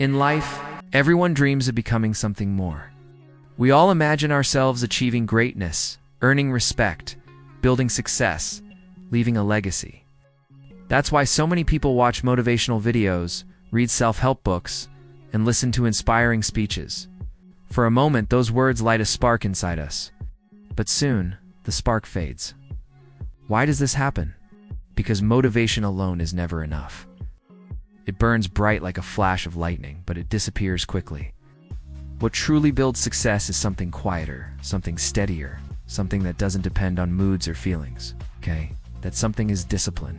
In life, everyone dreams of becoming something more. We all imagine ourselves achieving greatness, earning respect, building success, leaving a legacy. That's why so many people watch motivational videos, read self-help books, and listen to inspiring speeches. For a moment, those words light a spark inside us. But soon, the spark fades. Why does this happen? Because motivation alone is never enough. It burns bright like a flash of lightning, but it disappears quickly. What truly builds success is something quieter, something steadier, something that doesn't depend on moods or feelings, okay? That something is discipline.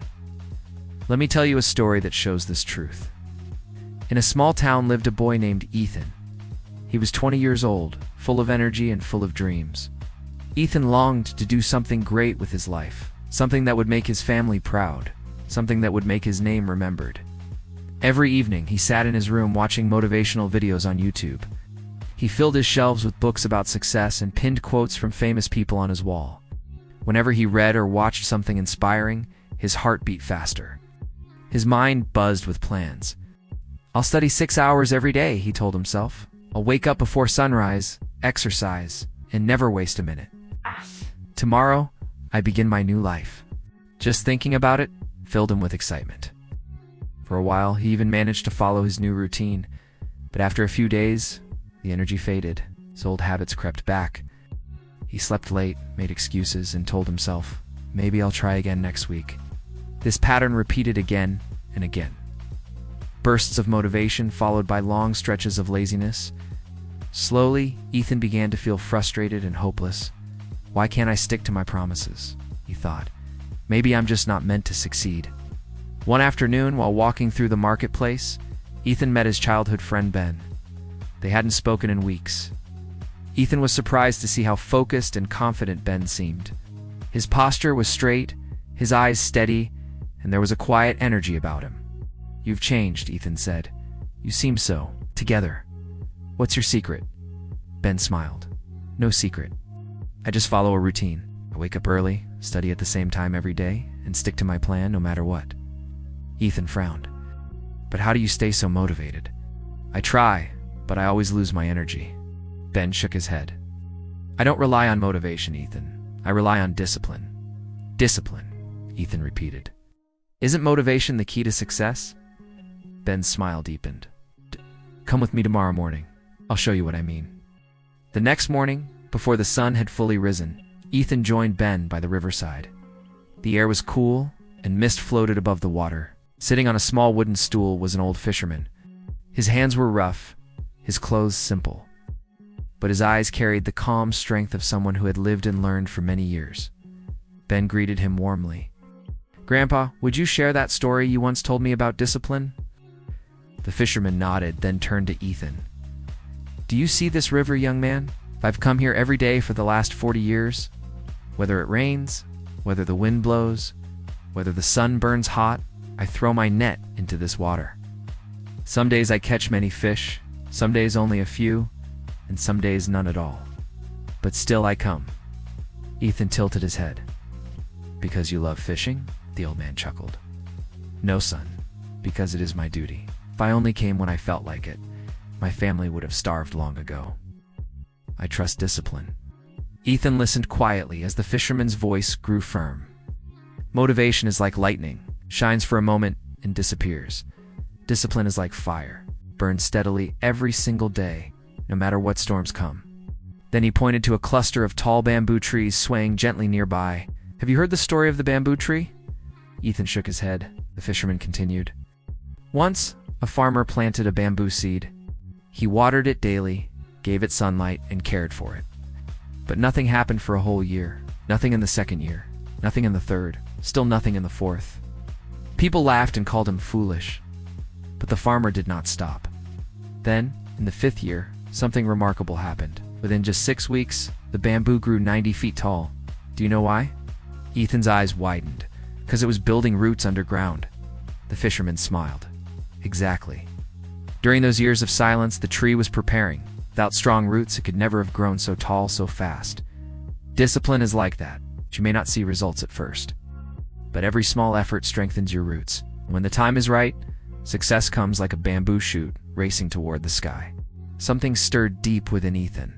Let me tell you a story that shows this truth. In a small town lived a boy named Ethan. He was 20 years old, full of energy and full of dreams. Ethan longed to do something great with his life, something that would make his family proud, something that would make his name remembered. Every evening, he sat in his room watching motivational videos on YouTube. He filled his shelves with books about success and pinned quotes from famous people on his wall. Whenever he read or watched something inspiring, his heart beat faster. His mind buzzed with plans. "I'll study 6 hours every day," he told himself. "I'll wake up before sunrise, exercise, and never waste a minute. Tomorrow, I begin my new life." Just thinking about it filled him with excitement. For a while, he even managed to follow his new routine, but after a few days, the energy faded, his old habits crept back. He slept late, made excuses, and told himself, "Maybe I'll try again next week." This pattern repeated again and again. Bursts of motivation followed by long stretches of laziness. Slowly, Ethan began to feel frustrated and hopeless. "Why can't I stick to my promises?" he thought. "Maybe I'm just not meant to succeed." One afternoon, while walking through the marketplace, Ethan met his childhood friend Ben. They hadn't spoken in weeks. Ethan was surprised to see how focused and confident Ben seemed. His posture was straight, his eyes steady, and there was a quiet energy about him. "You've changed," Ethan said. "You seem so, together. What's your secret?" Ben smiled. "No secret. I just follow a routine. I wake up early, study at the same time every day, and stick to my plan no matter what." Ethan frowned. "But how do you stay so motivated?" "I try, but I always lose my energy." Ben shook his head. "I don't rely on motivation, Ethan. I rely on discipline." "Discipline," Ethan repeated. "Isn't motivation the key to success?" Ben's smile deepened. "Come with me tomorrow morning. I'll show you what I mean." The next morning, before the sun had fully risen, Ethan joined Ben by the riverside. The air was cool, and mist floated above the water. Sitting on a small wooden stool was an old fisherman. His hands were rough, his clothes simple, but his eyes carried the calm strength of someone who had lived and learned for many years. Ben greeted him warmly. "Grandpa, would you share that story you once told me about discipline?" The fisherman nodded, then turned to Ethan. "Do you see this river, young man? I've come here every day for the last 40 years. Whether it rains, whether the wind blows, whether the sun burns hot, I throw my net into this water. Some days I catch many fish, some days only a few, and some days none at all. But still I come." Ethan tilted his head. "Because you love fishing?" the old man chuckled. "No, son, because it is my duty. If I only came when I felt like it, my family would have starved long ago. I trust discipline." Ethan listened quietly as the fisherman's voice grew firm. "Motivation is like lightning, shines for a moment and disappears. Discipline is like fire, burns steadily every single day, no matter what storms come." Then he pointed to a cluster of tall bamboo trees swaying gently nearby. "Have you heard the story of the bamboo tree?" Ethan shook his head. The fisherman continued. "Once, a farmer planted a bamboo seed. He watered it daily, gave it sunlight, and cared for it. But nothing happened for a whole year. Nothing in the second year. Nothing in the third. Still nothing in the fourth. People laughed and called him foolish. But the farmer did not stop. Then, in the 5th year, something remarkable happened. Within just 6 weeks, the bamboo grew 90 feet tall. Do you know why?" Ethan's eyes widened. "Because it was building roots underground." The fisherman smiled. "Exactly. During those years of silence, the tree was preparing. Without strong roots, it could never have grown so tall so fast. Discipline is like that. You may not see results at first, but every small effort strengthens your roots. When the time is right, Success comes like a bamboo shoot racing toward the sky. Something stirred deep within Ethan.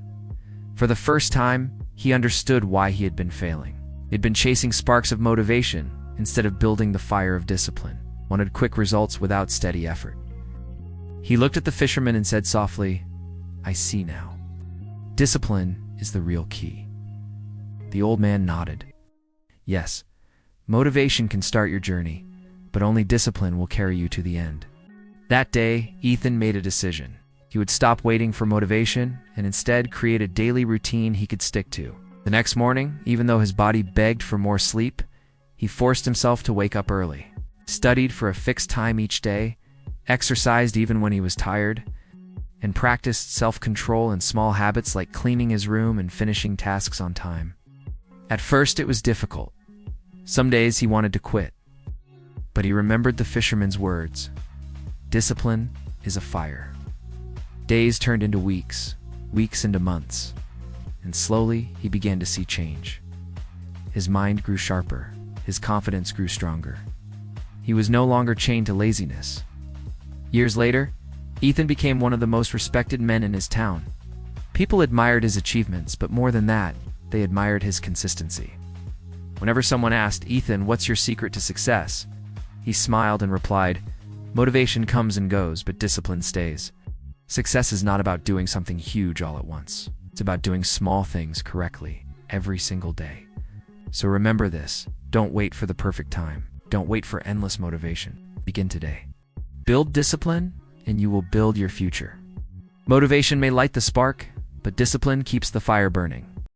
For the first time, he understood why he had been failing. He'd been chasing sparks of motivation instead of building the fire of discipline, wanted quick results without steady effort. He looked at the fisherman and said softly, "I see now. Discipline is the real key." The old man nodded. Yes, motivation can start your journey, but only discipline will carry you to the end. That day, Ethan made a decision. He would stop waiting for motivation and instead create a daily routine he could stick to. The next morning, even though his body begged for more sleep, he forced himself to wake up early, studied for a fixed time each day, exercised even when he was tired, and practiced self-control in small habits like cleaning his room and finishing tasks on time. At first, it was difficult. Some days he wanted to quit, but he remembered the fisherman's words, "Discipline is a fire." Days turned into weeks, weeks into months, and slowly he began to see change. His mind grew sharper, his confidence grew stronger. He was no longer chained to laziness. Years later, Ethan became one of the most respected men in his town. People admired his achievements, but more than that, they admired his consistency. Whenever someone asked, "Ethan, what's your secret to success?" he smiled and replied, "Motivation comes and goes, but discipline stays." Success is not about doing something huge all at once. It's about doing small things correctly every single day. So remember this, don't wait for the perfect time. Don't wait for endless motivation. Begin today. Build discipline, and you will build your future. Motivation may light the spark, but discipline keeps the fire burning.